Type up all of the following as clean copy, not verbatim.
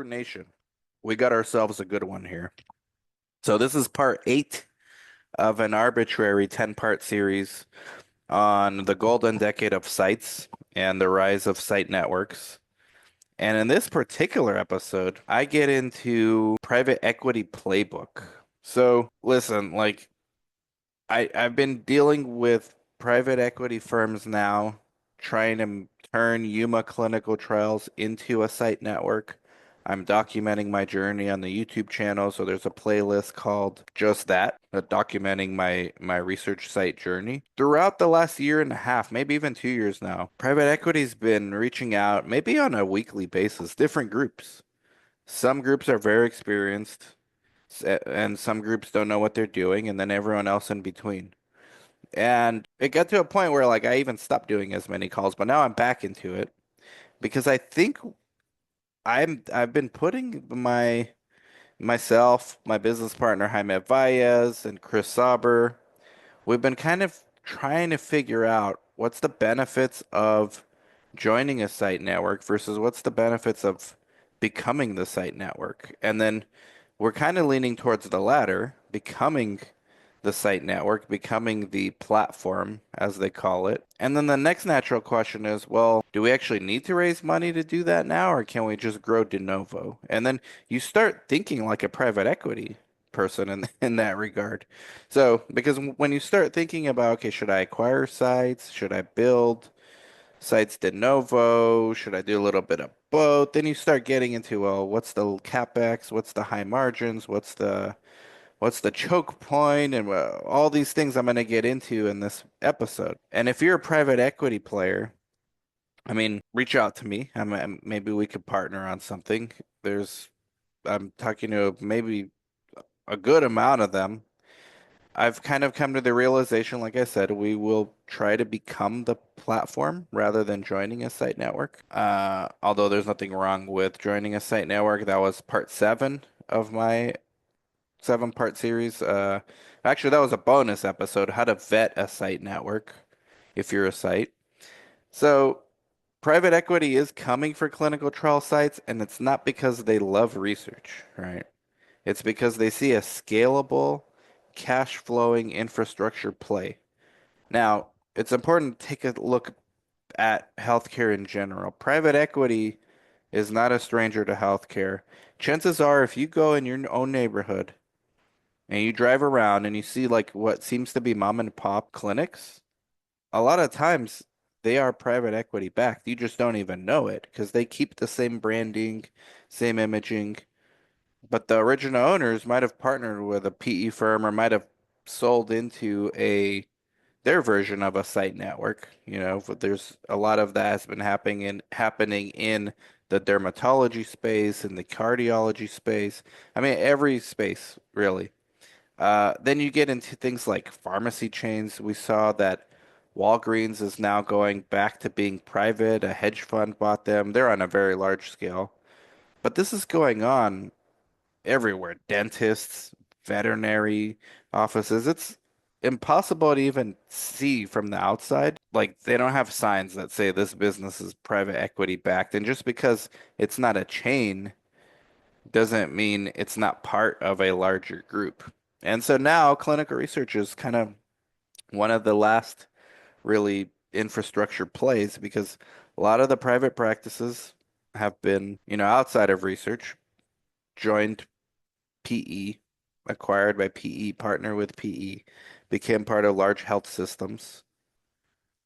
Nation. We got ourselves a good one here. So this is part 8 of an arbitrary 10-part series on the golden decade of sites and the rise of site networks. And in this particular episode, I get into private equity playbook. So listen, I've been dealing with private equity firms now, trying to turn Yuma clinical trials into a site network. I'm documenting my journey on the YouTube channel, so there's a playlist called just that, documenting my research site journey. Throughout the last year and a half, maybe even 2 years now, private equity's been reaching out, maybe on a weekly basis, different groups. Some groups are very experienced, and some groups don't know what they're doing, and then everyone else in between. And it got to a point where I even stopped doing as many calls, but now I'm back into it because I think I've been putting myself, my business partner Jaime Valles and Chris Sauber, we've been kind of trying to figure out what's the benefits of joining a site network versus what's the benefits of becoming the site network. And then we're kind of leaning towards the latter, becoming the site network, becoming the platform, as they call it. And then the next natural question is, well, do we actually need to raise money to do that now, or can we just grow de novo? And then you start thinking like a private equity person in that regard. So, because when you start thinking about, okay, should I acquire sites? Should I build sites de novo? Should I do a little bit of both? Then you start getting into, well, what's the capex? What's the high margins? What's the choke point and all these things I'm going to get into in this episode. And if you're a private equity player, I mean, reach out to me. Maybe we could partner on something. I'm talking to maybe a good amount of them. I've kind of come to the realization, like I said, we will try to become the platform rather than joining a site network. Although there's nothing wrong with joining a site network. That was part 7 of my 7-part series. Actually, that was a bonus episode, how to vet a site network if you're a site. So, private equity is coming for clinical trial sites, and it's not because they love research, right? It's because they see a scalable, cash flowing infrastructure play. Now, it's important to take a look at healthcare in general. Private equity is not a stranger to healthcare. Chances are, if you go in your own neighborhood and you drive around and you see like what seems to be mom and pop clinics, a lot of times they are private equity backed. You just don't even know it because they keep the same branding, same imaging, but the original owners might have partnered with a PE firm or might have sold into a their version of a site network. But there's a lot of that has been happening in the dermatology space and the cardiology space. I mean, every space really. Then you get into things like pharmacy chains. We saw that Walgreens is now going back to being private. A hedge fund bought them. They're on a very large scale. But this is going on everywhere. Dentists, veterinary offices. It's impossible to even see from the outside. Like they don't have signs that say this business is private equity backed. And just because it's not a chain doesn't mean it's not part of a larger group. And so now clinical research is kind of one of the last really infrastructure plays because a lot of the private practices have been, outside of research, joined PE, acquired by PE, partner with PE, became part of large health systems.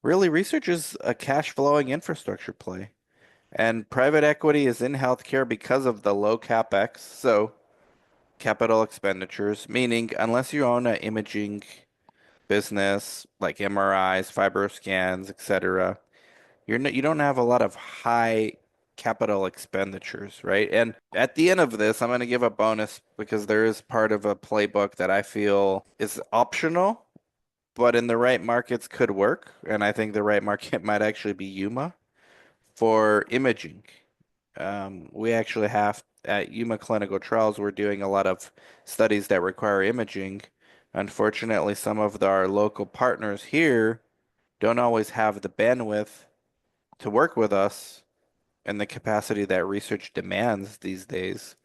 Really, research is a cash flowing infrastructure play. And private equity is in healthcare because of the low capex. So capital expenditures, meaning unless you own an imaging business like MRIs, fibroscans, etc., you don't have a lot of high capital expenditures, right? And at the end of this, I'm going to give a bonus because there is part of a playbook that I feel is optional, but in the right markets could work. And I think the right market might actually be Yuma for imaging. We actually have at Yuma Clinical Trials, we're doing a lot of studies that require imaging. Unfortunately, some of our local partners here don't always have the bandwidth to work with us and the capacity that research demands these days,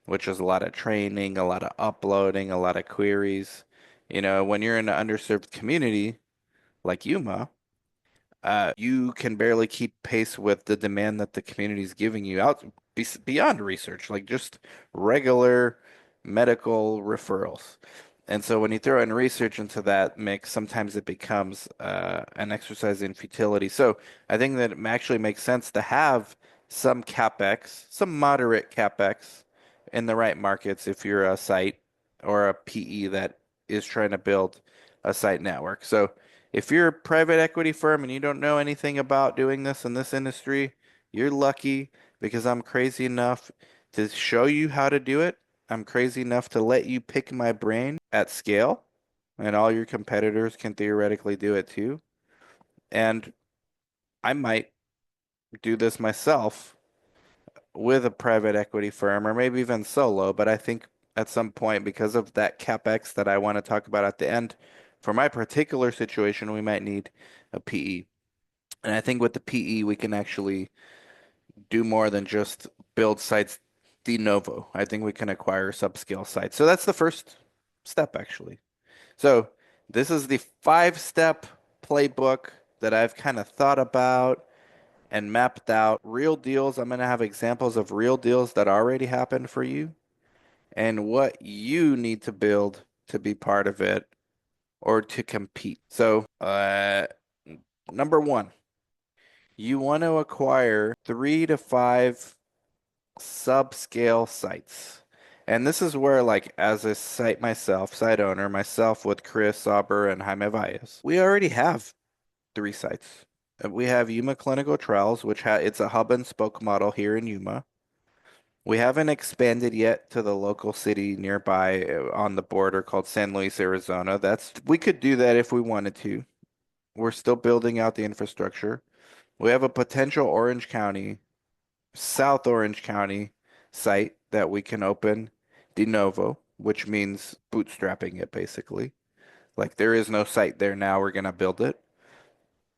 which is a lot of training, a lot of uploading, a lot of queries. When you're in an underserved community like Yuma, you can barely keep pace with the demand that the community is giving you out beyond research, like just regular medical referrals. And so when you throw in research into that mix, sometimes it becomes an exercise in futility. So I think that it actually makes sense to have some CapEx, some moderate CapEx in the right markets if you're a site or a PE that is trying to build a site network. So if you're a private equity firm and you don't know anything about doing this in this industry, you're lucky because I'm crazy enough to show you how to do it. I'm crazy enough to let you pick my brain at scale, and all your competitors can theoretically do it too. And I might do this myself with a private equity firm or maybe even solo, but I think at some point, because of that CapEx that I want to talk about at the end, for my particular situation, we might need a PE. And I think with the PE, we can actually do more than just build sites de novo. I think we can acquire subscale sites. So that's the first step, actually. So this is the 5-step playbook that I've kind of thought about and mapped out. Real deals. I'm going to have examples of real deals that already happened for you and what you need to build to be part of it or to compete. So, number one, you want to acquire 3 to 5 subscale sites. And this is where, like, as a site owner, myself with Chris Sauber and Jaime Valles, we already have 3 sites. We have Yuma Clinical Trials, which it's a hub and spoke model here in Yuma. We haven't expanded yet to the local city nearby on the border called San Luis, Arizona. We could do that if we wanted to. We're still building out the infrastructure. We have a potential South Orange County site that we can open de novo, which means bootstrapping it basically. Like there is no site there now, we're gonna build it.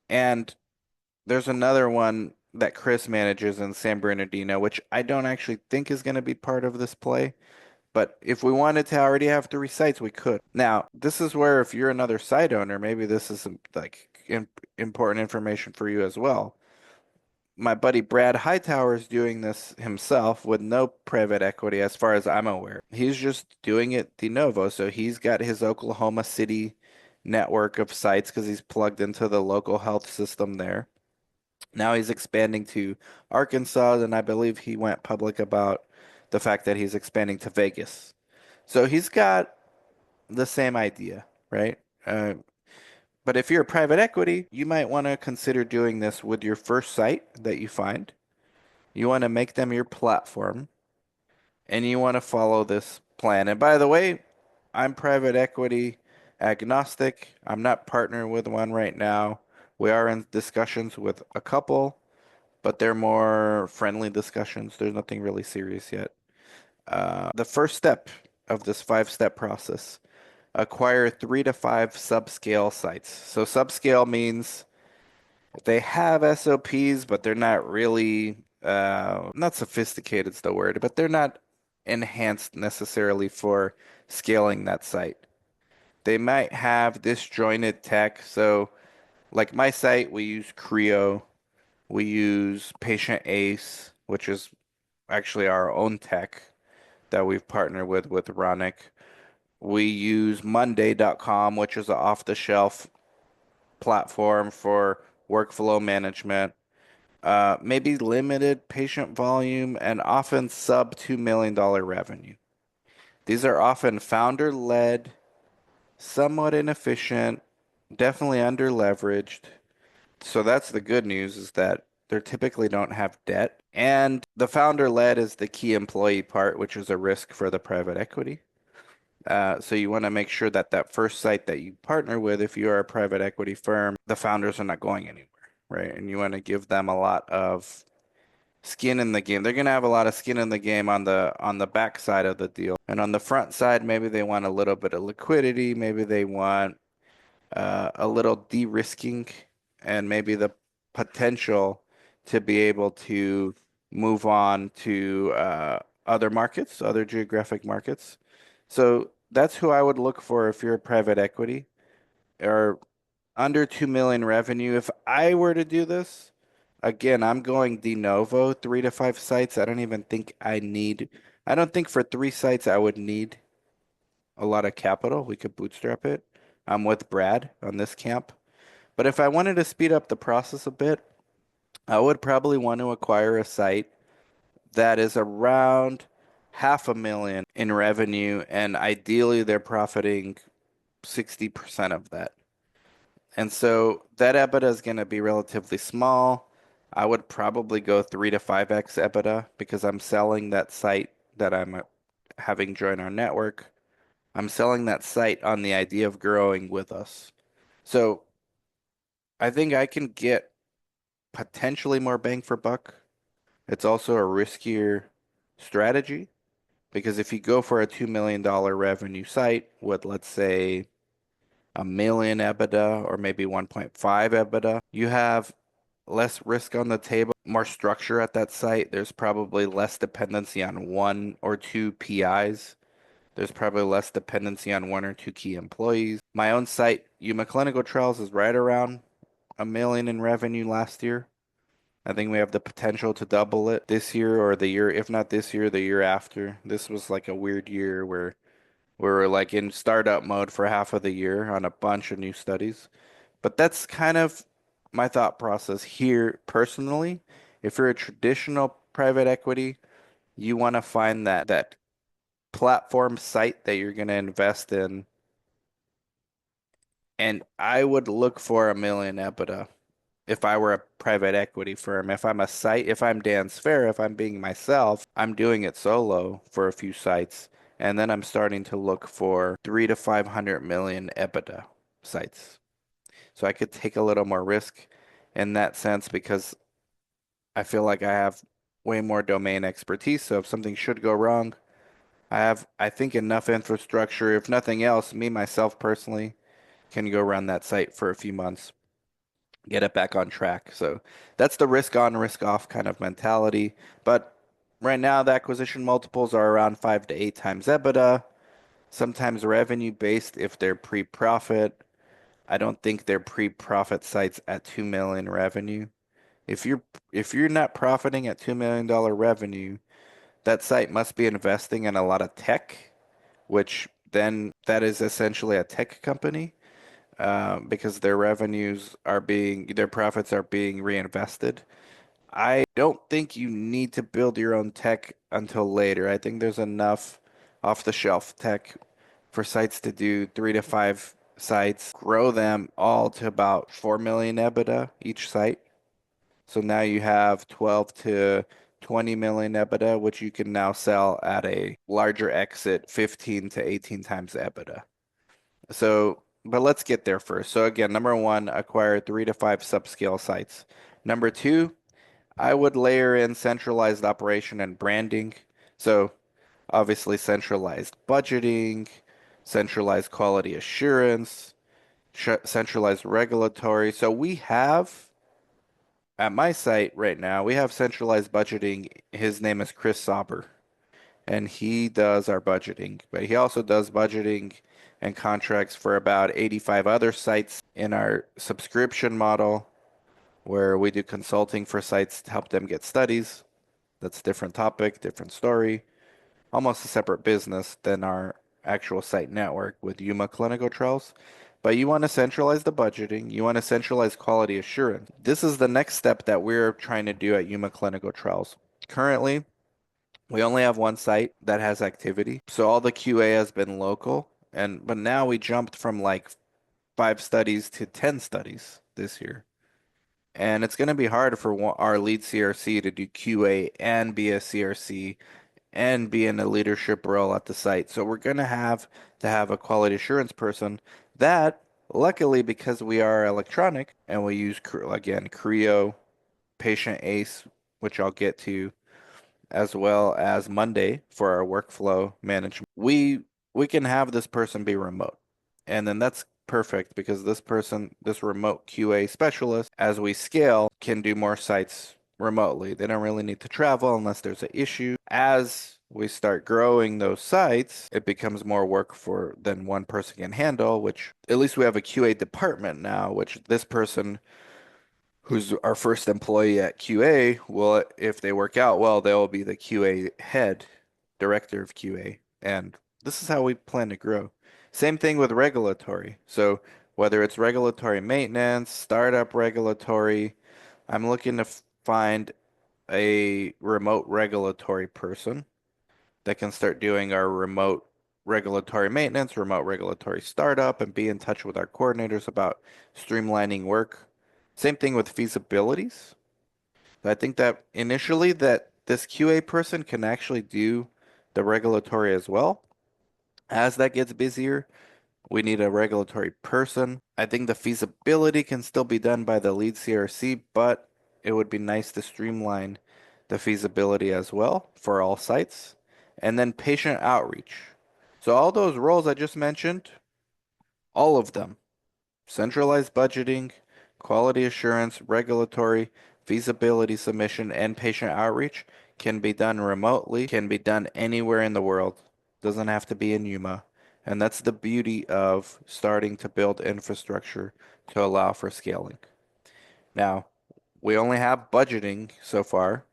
And there's another one that Chris manages in San Bernardino, which I don't actually think is gonna be part of this play. But if we wanted to already have 3 sites, we could. Now, this is where if you're another site owner, maybe this is some, like important information for you as well. My buddy Brad Hightower is doing this himself with no private equity, as far as I'm aware. He's just doing it de novo. So he's got his Oklahoma City network of sites because he's plugged into the local health system there. Now he's expanding to Arkansas, and I believe he went public about the fact that he's expanding to Vegas. So he's got the same idea, right? But if you're a private equity, you might want to consider doing this with your first site that you find. You want to make them your platform, and you want to follow this plan. And by the way, I'm private equity agnostic. I'm not partnering with one right now. We are in discussions with a couple, but they're more friendly discussions. There's nothing really serious yet. The first step of this 5-step process, acquire 3 to 5 subscale sites. So subscale means they have SOPs, but they're not really, not sophisticated is the word, but they're not enhanced necessarily for scaling that site. They might have disjointed tech. So, like my site, we use Creo, we use Patient Ace, which is actually our own tech that we've partnered with Ronick. We use Monday.com, which is an off-the-shelf platform for workflow management. Maybe limited patient volume and often sub $2 million revenue. These are often founder-led, somewhat inefficient, definitely under-leveraged. So that's the good news is that they typically don't have debt. And the founder-led is the key employee part, which is a risk for the private equity. So you want to make sure that that first site that you partner with, if you are a private equity firm, the founders are not going anywhere, right? And you want to give them a lot of skin in the game. They're going to have a lot of skin in the game on the back side of the deal. And on the front side, maybe they want a little bit of liquidity, maybe they want a little de-risking and maybe the potential to be able to move on to other markets, other geographic markets. So that's who I would look for if you're a private equity or under 2 million revenue. If I were to do this, again, I'm going de novo, 3 to 5 sites. I don't think for 3 sites I would need a lot of capital. We could bootstrap it. I'm with Brad on this camp. But if I wanted to speed up the process a bit, I would probably want to acquire a site that is around 500,000 in revenue, and ideally they're profiting 60% of that. And so that EBITDA is going to be relatively small. I would probably go 3 to 5x EBITDA because I'm selling that site that I'm having join our network. I'm selling that site on the idea of growing with us. So I think I can get potentially more bang for buck. It's also a riskier strategy because if you go for a $2 million revenue site with, let's say, a million EBITDA or maybe 1.5 EBITDA, you have less risk on the table, more structure at that site. There's probably less dependency on 1 or 2 PIs. There's probably less dependency on 1 or 2 key employees. My own site, Yuma Clinical Trials, is right around a million in revenue last year. I think we have the potential to double it this year or the year, if not this year, the year after. This was like a weird year where we were like in startup mode for half of the year on a bunch of new studies. But that's kind of my thought process here personally. If you're a traditional private equity, you want to find that platform site that you're going to invest in, and I would look for a million EBITDA if I were a private equity firm. If I'm a site, if I'm Dan Sphere, if I'm being myself, I'm doing it solo for a few sites, and then I'm starting to look for 3 to 500 million EBITDA sites. So I could take a little more risk in that sense because I feel like I have way more domain expertise. So if something should go wrong, I think, enough infrastructure. If nothing else, me myself personally can go run that site for a few months, get it back on track. So that's the risk on, risk off kind of mentality. But right now, the acquisition multiples are around 5 to 8 times EBITDA, sometimes revenue based if they're pre-profit. I don't think they're pre-profit sites at 2 million revenue. If you're if you're not profiting at $2 million revenue, that site must be investing in a lot of tech, which then that is essentially a tech company, because their profits are being reinvested. I don't think you need to build your own tech until later. I think there's enough off-the-shelf tech for sites to do 3 to 5 sites, grow them all to about 4 million EBITDA each site. So now you have 12 to 20 million EBITDA, which you can now sell at a larger exit, 15 to 18 times EBITDA. So, but let's get there first. So again, number one, acquire 3 to 5 subscale sites. Number two, I would layer in centralized operation and branding. So obviously centralized budgeting, centralized quality assurance, centralized regulatory. So we have at my site right now, we have centralized budgeting. His name is Chris Sauber, and he does our budgeting, but he also does budgeting and contracts for about 85 other sites in our subscription model, where we do consulting for sites to help them get studies. That's a different topic, different story, almost a separate business than our actual site network with Yuma Clinical Trials. But you want to centralize the budgeting, you want to centralize quality assurance. This is the next step that we're trying to do at Yuma Clinical Trials. Currently, we only have one site that has activity, so all the QA has been local, and but now we jumped from like 5 studies to 10 studies this year. And it's going to be hard for our lead CRC to do QA and be a CRC and be in a leadership role at the site. So we're going to have a quality assurance person that, luckily, because we are electronic and we use, again, Creo, Patient Ace, which I'll get to, as well as Monday for our workflow management, we can have this person be remote. And then that's perfect because this person, this remote QA specialist, as we scale, can do more sites remotely. They don't really need to travel unless there's an issue. As we start growing those sites, it becomes more work for than one person can handle, which at least we have a QA department now, which this person who's our first employee at QA will, if they work out well, they'll be the QA head, director of QA. And this is how we plan to grow. Same thing with regulatory. So whether it's regulatory maintenance, startup regulatory, I'm looking to find a remote regulatory person that can start doing our remote regulatory maintenance, remote regulatory startup, and be in touch with our coordinators about streamlining work. Same thing with feasibilities. I think that initially that this QA person can actually do the regulatory as well. As that gets busier, we need a regulatory person. I think the feasibility can still be done by the lead CRC, but it would be nice to streamline the feasibility as well for all sites. And then patient outreach. So all those roles I just mentioned, all of them, centralized budgeting, quality assurance, regulatory, feasibility submission, and patient outreach can be done remotely, can be done anywhere in the world. Doesn't have to be in Yuma. And that's the beauty of starting to build infrastructure to allow for scaling. Now, we only have budgeting so far.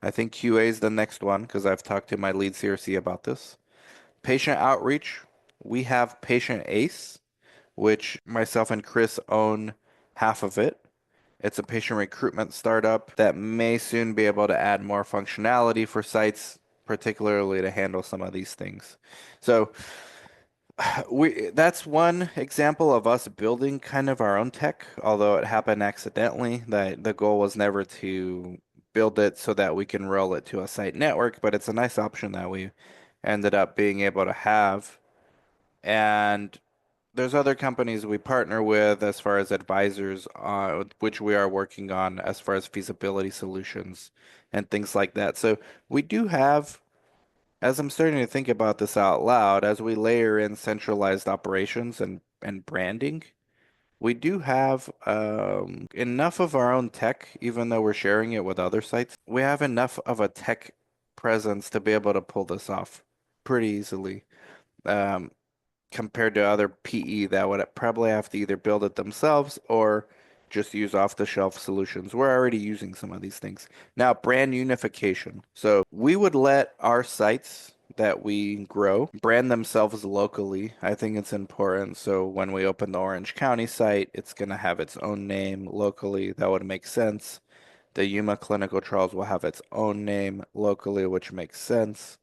I think QA is the next one because I've talked to my lead CRC about this. Patient outreach, we have Patient Ace, which myself and Chris own half of it. It's a patient recruitment startup that may soon be able to add more functionality for sites, particularly to handle some of these things. So we that's one example of us building kind of our own tech, although it happened accidentally. The goal was never to build it so that we can roll it to a site network, but it's a nice option that we ended up being able to have. And there's other companies we partner with as far as advisors, which we are working on as far as feasibility solutions and things like that. So we do have, as I'm starting to think about this out loud, as we layer in centralized operations and branding, we do have enough of our own tech, even though we're sharing it with other sites. We have enough of a tech presence to be able to pull this off pretty easily. Um, Compared to other PE that would probably have to either build it themselves or just use off-the-shelf solutions. We're already using some of these things. Now, brand unification. So we would let our sites that we grow brand themselves locally. I think it's important. So when we open the Orange County site, it's going to have its own name locally. That would make sense. The Yuma Clinical Trials will have its own name locally, which makes sense.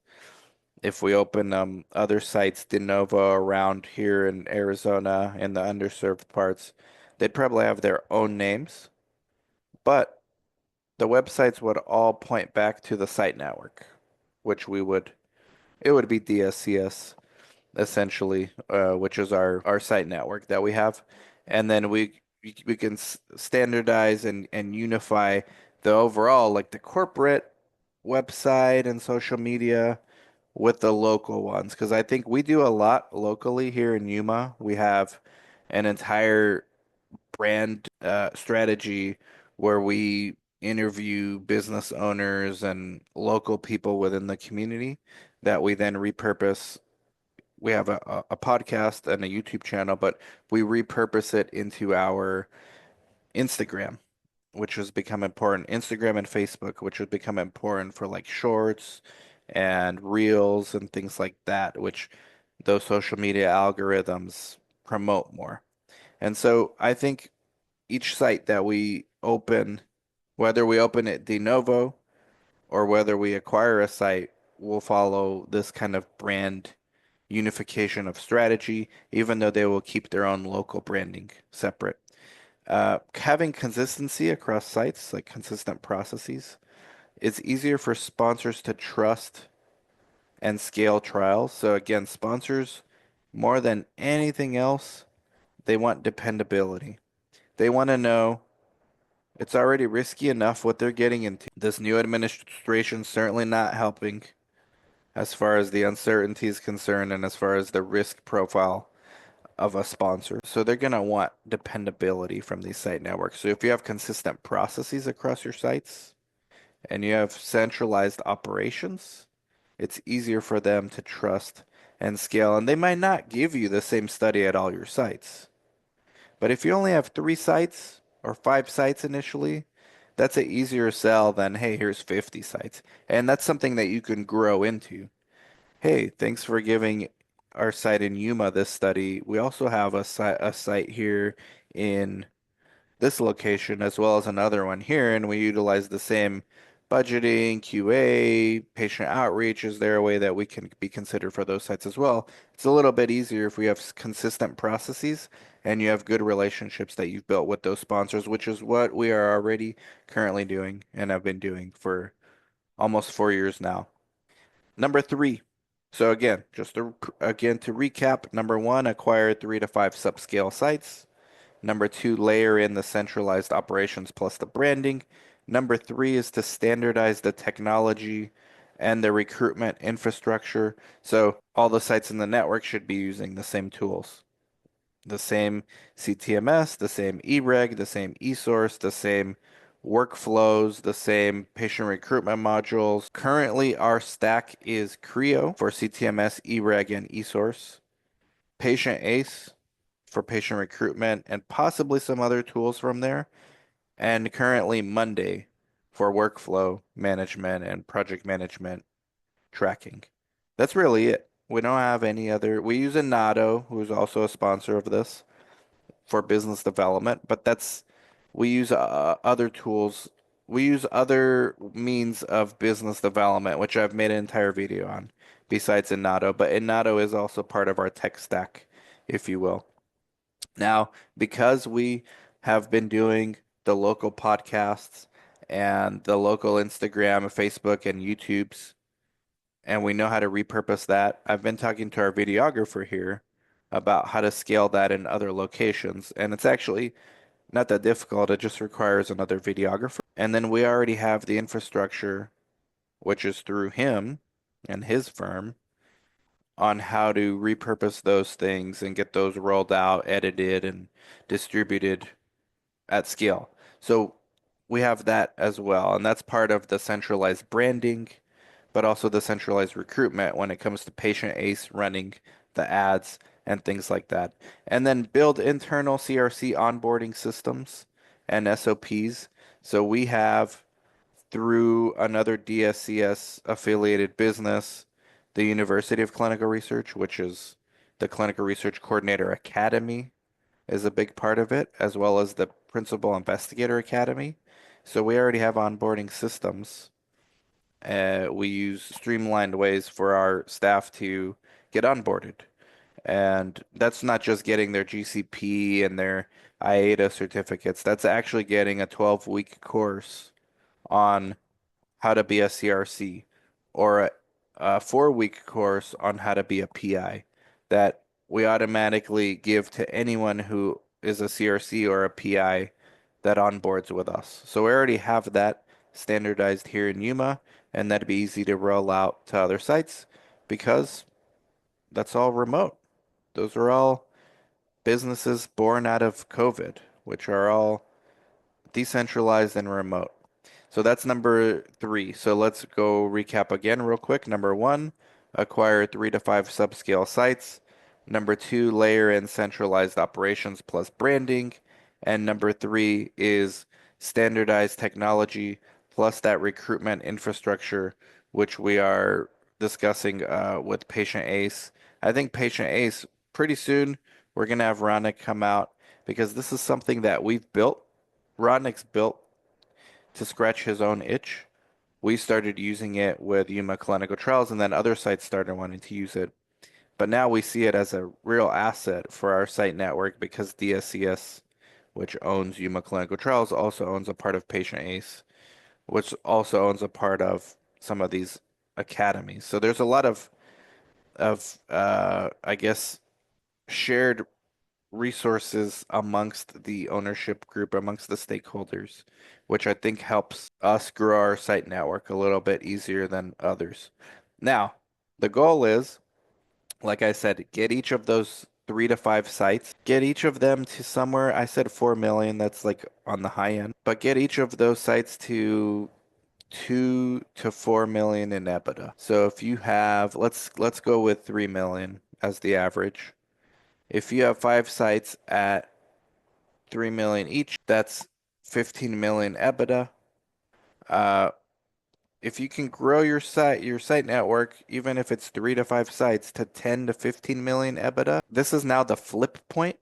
If we open other sites de novo around here in Arizona in the underserved parts, they'd probably have their own names, but the websites would all point back to the site network, which it would be DSCS essentially, which is our site network that we have, and then we can standardize and unify the overall, like the corporate website and social media with the local ones because I think we do a lot locally here in Yuma. We have an entire brand strategy where we interview business owners and local people within the community that we then repurpose. We have a podcast and a YouTube channel, but we repurpose it into our Instagram, which has become important. Instagram and Facebook, which has become important for like shorts and reels and things like that, which those social media algorithms promote more. And so I think each site that we open, whether we open it de novo or whether we acquire a site, will follow this kind of brand unification of strategy, even though they will keep their own local branding separate. Having consistency across sites, like consistent processes, it's easier for sponsors to trust and scale trials. So again, sponsors, more than anything else, they want dependability. They want to know it's already risky enough what they're getting into. This new administration certainly not helping as far as the uncertainty is concerned and as far as the risk profile of a sponsor. So they're going to want dependability from these site networks. So if you have consistent processes across your sites, and you have centralized operations, it's easier for them to trust and scale. And they might not give you the same study at all your sites. But if you only have 3 sites or 5 sites initially, that's an easier sell than, hey, here's 50 sites. And that's something that you can grow into. Hey, thanks for giving our site in Yuma this study. We also have a site here in this location as well as another one here, and we utilize the same budgeting, QA, patient outreach. Is there a way that we can be considered for those sites as well? It's a little bit easier if we have consistent processes and you have good relationships that you've built with those sponsors, which is what we are already currently doing and have been doing for almost 4 years now. Number three. So again to recap, number one, acquire 3 to 5 subscale sites. Number two, layer in the centralized operations plus the branding. Number three is to standardize the technology and the recruitment infrastructure. So all the sites in the network should be using the same tools, the same CTMS, the same eReg, the same eSource, the same workflows, the same patient recruitment modules. Currently, our stack is Creo for CTMS, eReg, and eSource. Patient Ace for patient recruitment and possibly some other tools from there. And currently Monday for workflow management and project management tracking. That's really it. We don't have any other. We use Inato, who's also a sponsor of this for business development, but we use other tools. We use other means of business development, which I've made an entire video on besides Inato, but Inato is also part of our tech stack, if you will. Now, because we have been doing the local podcasts and the local Instagram, Facebook, and YouTubes, and we know how to repurpose that, I've been talking to our videographer here about how to scale that in other locations. And it's actually not that difficult. It just requires another videographer. And then we already have the infrastructure, which is through him and his firm, on how to repurpose those things and get those rolled out, edited, and distributed at scale. So we have that as well, and that's part of the centralized branding, but also the centralized recruitment when it comes to Patient Ace running the ads and things like that. And then build internal CRC onboarding systems and SOPs. So we have through another DSCS affiliated business, the University of Clinical Research, which is the Clinical Research Coordinator Academy, is a big part of it, as well as the Principal Investigator Academy. So we already have onboarding systems. We use streamlined ways for our staff to get onboarded. And that's not just getting their GCP and their IATA certificates. That's actually getting a 12-week course on how to be a CRC or a 4-week course on how to be a PI that we automatically give to anyone who is a CRC or a PI that onboards with us. So we already have that standardized here in Yuma, and that'd be easy to roll out to other sites because that's all remote. Those are all businesses born out of COVID, which are all decentralized and remote. So that's number three. So let's go recap again real quick. Number one, acquire 3 to 5 subscale sites. Number two, layer in centralized operations plus branding. And number three is standardized technology plus that recruitment infrastructure, which we are discussing with Patient Ace. I think Patient Ace, pretty soon, we're going to have Ronick come out because this is something that we've built. Rodnick's built to scratch his own itch. We started using it with Yuma Clinical Trials, and then other sites started wanting to use it. But now we see it as a real asset for our site network because DSCS, which owns Yuma Clinical Trials, also owns a part of Patient Ace, which also owns a part of some of these academies. So there's a lot of I guess shared resources amongst the ownership group, amongst the stakeholders, which I think helps us grow our site network a little bit easier than others. Now, the goal is, like I said, get each of those 3 to 5 sites, get each of them to somewhere. I said 4 million, that's like on the high end, but get each of those sites to 2 to 4 million in EBITDA. So if you have, let's go with 3 million as the average. If you have 5 sites at 3 million each, that's 15 million EBITDA. Uh, if you can grow your site network, even if it's 3 to 5 sites to 10 to 15 million EBITDA, this is now the flip point.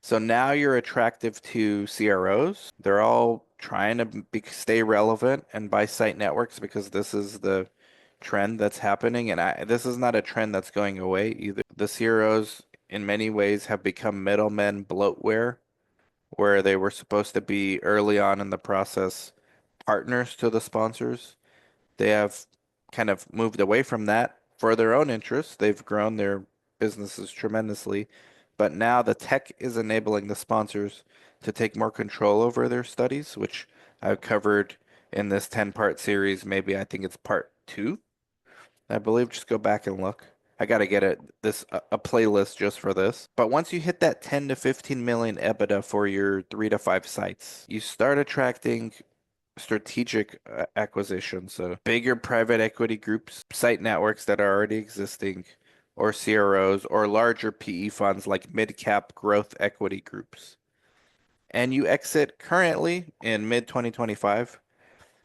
So now you're attractive to CROs. They're all trying to stay relevant and buy site networks because this is the trend that's happening. And this is not a trend that's going away either. The CROs, in many ways, have become middlemen bloatware, where they were supposed to be early on in the process partners to the sponsors. They have kind of moved away from that for their own interests. They've grown their businesses tremendously, but now the tech is enabling the sponsors to take more control over their studies, which I've covered in this 10-part series. Maybe I think it's part two, I believe. Just go back and look. I gotta get a playlist just for this. But once you hit that 10 to 15 million EBITDA for your 3 to 5 sites, you start attracting strategic acquisitions, so bigger private equity groups, site networks that are already existing, or CROs, or larger PE funds like mid-cap growth equity groups. And you exit currently in mid 2025,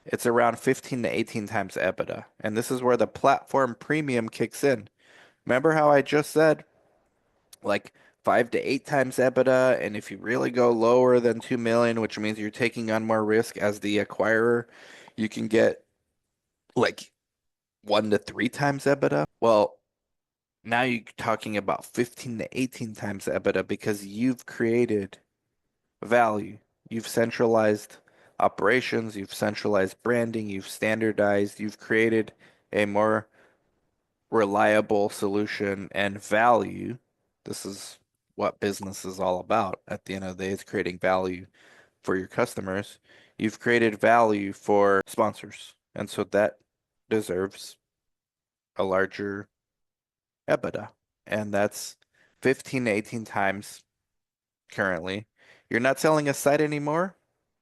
it's around 15 to 18 times EBITDA. And this is where the platform premium kicks in. Remember how I just said like 5 to 8 times EBITDA, and if you really go lower than 2 million, which means you're taking on more risk as the acquirer, you can get like 1 to 3 times EBITDA. Well, now you're talking about 15 to 18 times EBITDA because you've created value. You've centralized operations, you've centralized branding, you've standardized, you've created a more reliable solution and value. This is what business is all about. At the end of the day, it's creating value for your customers. You've created value for sponsors. And so that deserves a larger EBITDA. And that's 15 to 18 times currently. You're not selling a site anymore.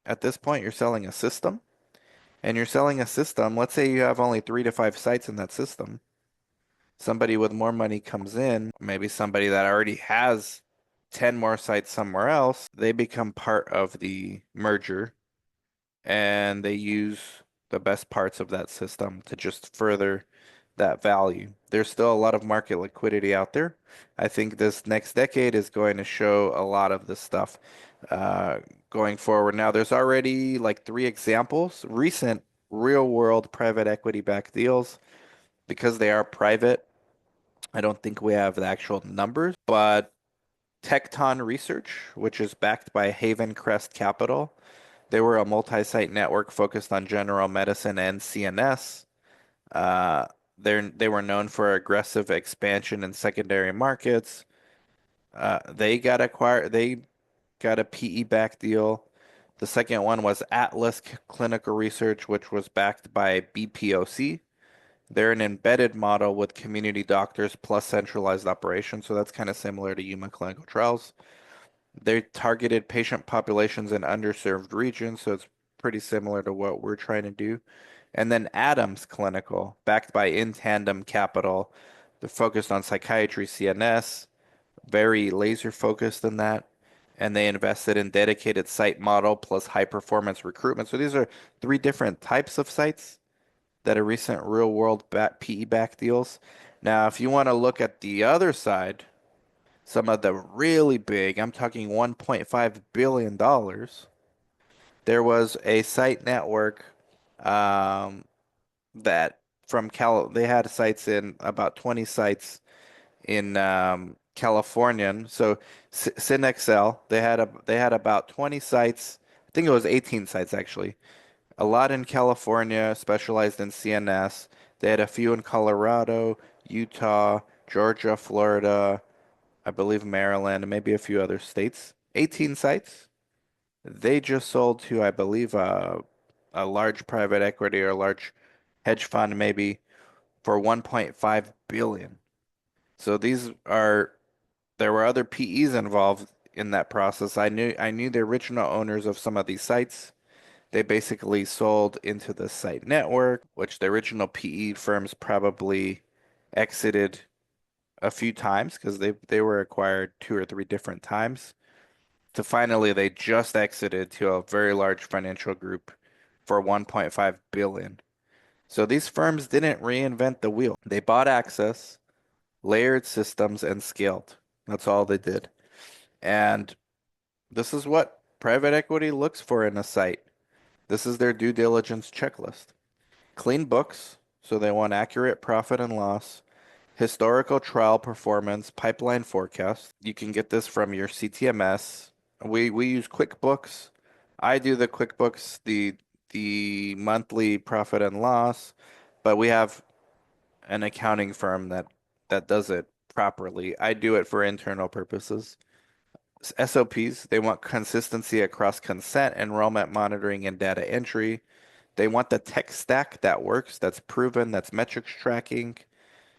At this point, you're selling a system. And you're selling a system. Let's say you have only 3 to 5 sites in that system. Somebody with more money comes in, maybe somebody that already has 10 more sites somewhere else, they become part of the merger and they use the best parts of that system to just further that value. There's still a lot of market liquidity out there. I think this next decade is going to show a lot of this stuff uh, going forward. Now, there's already like 3 examples, recent real world private equity backed deals. Because they are private, I don't think we have the actual numbers, but Tecton Research, which is backed by Haven Crest Capital, they were a multi-site network focused on general medicine and CNS. Uh, they were known for aggressive expansion in secondary markets. They got acquired. They got a PE-backed deal. The second one was Atlas Clinical Research, which was backed by BPOC. They're an embedded model with community doctors plus centralized operations, so that's kind of similar to Yuma Clinical Trials. They targeted patient populations in underserved regions, so it's pretty similar to what we're trying to do. And then Adams Clinical, backed by In Tandem Capital. They're focused on psychiatry, CNS, very laser focused in that. And they invested in dedicated site model plus high performance recruitment. So these are 3 different types of sites that are recent real world PE back deals. Now, if you want to look at the other side, some of the really big, I'm talking $1.5 billion, there was a site network um, that from they had sites in about 20 sites in California. So Synexcel, they had about 20 sites. I think it was 18 sites actually. A lot in California, specialized in CNS. They had a few in Colorado, Utah, Georgia, Florida, I believe Maryland, and maybe a few other states. 18 sites. They just sold to, I believe, a large private equity or a large hedge fund, maybe for 1.5 billion. So there were other PEs involved in that process. I knew the original owners of some of these sites. They basically sold into the site network, which the original PE firms probably exited a few times because they were acquired two or three different times. To finally, they just exited to a very large financial group for 1.5 billion. So these firms didn't reinvent the wheel. They bought access, layered systems, and scaled. That's all they did. And this is what private equity looks for in a site. This is their due diligence checklist. Clean books, so they want accurate profit and loss, historical trial performance, pipeline forecast. You can get this from your CTMS. We use QuickBooks. I do the QuickBooks, the monthly profit and loss, but we have an accounting firm that does it properly. I do it for internal purposes. SOPs, they want consistency across consent, enrollment monitoring, and data entry. They want the tech stack that works, that's proven, that's metrics tracking.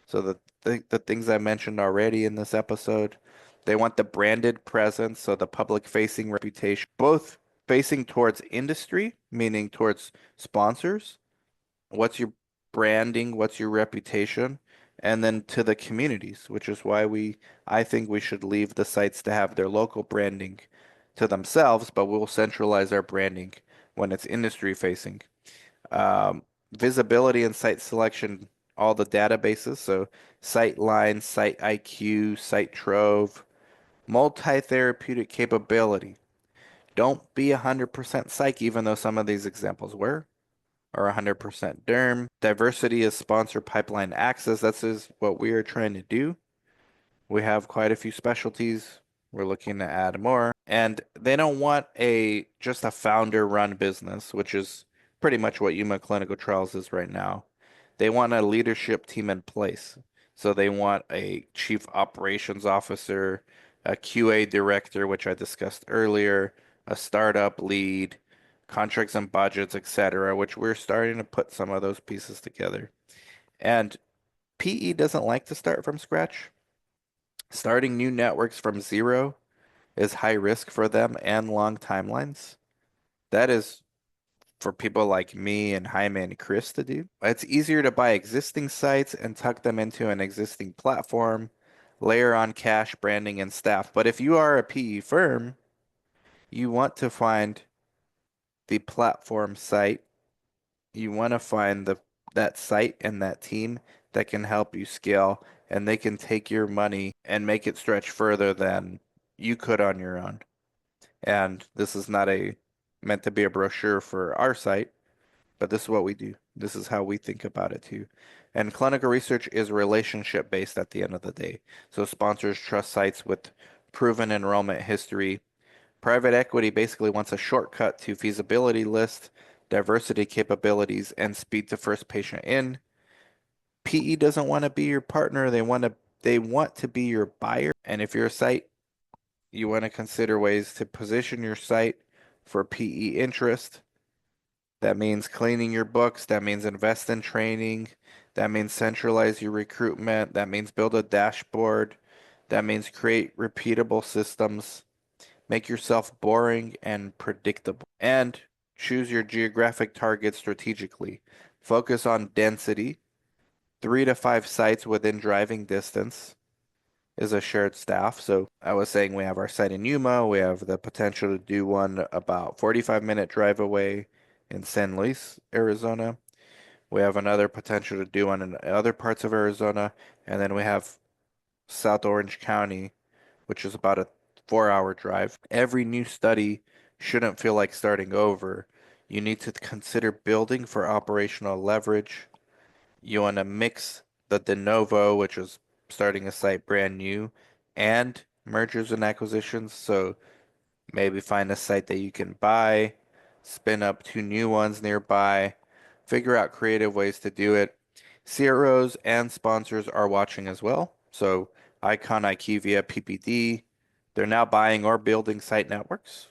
So the things I mentioned already in this episode. They want the branded presence, so the public facing reputation, both facing towards industry, meaning towards sponsors. What's your branding? What's your reputation? And then to the communities, which is why I think we should leave the sites to have their local branding to themselves, but we'll centralize our branding when it's industry facing. Um, Visibility and site selection, all the databases, so Sightline, Site IQ, Site Trove, multi-therapeutic capability. Don't be 100% psych, even though some of these examples were, or 100% derm. Diversity is sponsor pipeline access. That's is what we are trying to do. We have quite a few specialties. We're looking to add more. And they don't want just a founder run business, which is pretty much what Yuma Clinical Trials is right now. They want a leadership team in place. So they want a chief operations officer, a QA director, which I discussed earlier, a startup lead, contracts and budgets, etc., which we're starting to put some of those pieces together. And PE doesn't like to start from scratch. Starting new networks from zero is high risk for them and long timelines. That is for people like me and Jaime and Chris to do. It's easier to buy existing sites and tuck them into an existing platform, layer on cash, branding, and staff. But if you are a PE firm, you want to find the platform site. You want to find that site and that team that can help you scale, and they can take your money and make it stretch further than you could on your own. And this is not a meant to be a brochure for our site, but this is what we do. This is how we think about it too. And clinical research is relationship based at the end of the day. So sponsors trust sites with proven enrollment history. Private equity basically wants a shortcut to feasibility list, diversity capabilities, and speed to first patient in. PE doesn't want to be your partner. They want to be your buyer. And if you're a site, you want to consider ways to position your site for PE interest. That means cleaning your books. That means invest in training. That means centralize your recruitment. That means build a dashboard. That means create repeatable systems. Make yourself boring and predictable. And choose your geographic targets strategically. Focus on density. 3 to 5 sites within driving distance is a shared staff. So I was saying we have our site in Yuma. We have the potential to do one about 45-minute drive away in San Luis, Arizona. We have another potential to do one in other parts of Arizona. And then we have South Orange County, which is about a 4-hour drive. Every new study shouldn't feel like starting over. You need to consider building for operational leverage. You want to mix the de novo, which is starting a site brand new, and mergers and acquisitions. So maybe find a site that you can buy, spin up 2 new ones nearby, figure out creative ways to do it. CROs and sponsors are watching as well. So Icon, IQVIA, PPD, they're now buying or building site networks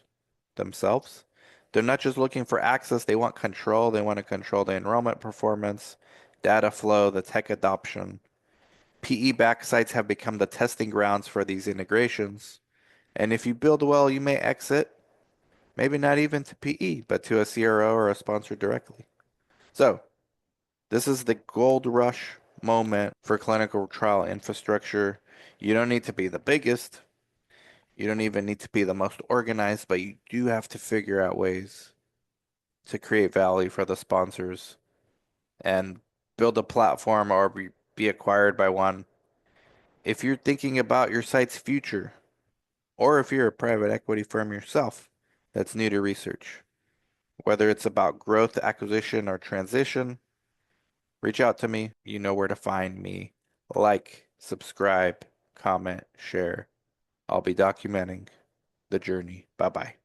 themselves. They're not just looking for access, they want control. They want to control the enrollment performance, data flow, the tech adoption. PE-backed sites have become the testing grounds for these integrations. And if you build well, you may exit, Maybe not even to PE, but to a CRO or a sponsor directly. So, this is the gold rush moment for clinical trial infrastructure. You don't need to be the biggest. You don't even need to be the most organized, but you do have to figure out ways to create value for the sponsors and build a platform or be acquired by one. If you're thinking about your site's future, or if you're a private equity firm yourself that's new to research, whether it's about growth, acquisition, or transition, reach out to me. You know where to find me. Like, subscribe, comment, share. I'll be documenting the journey. Bye bye.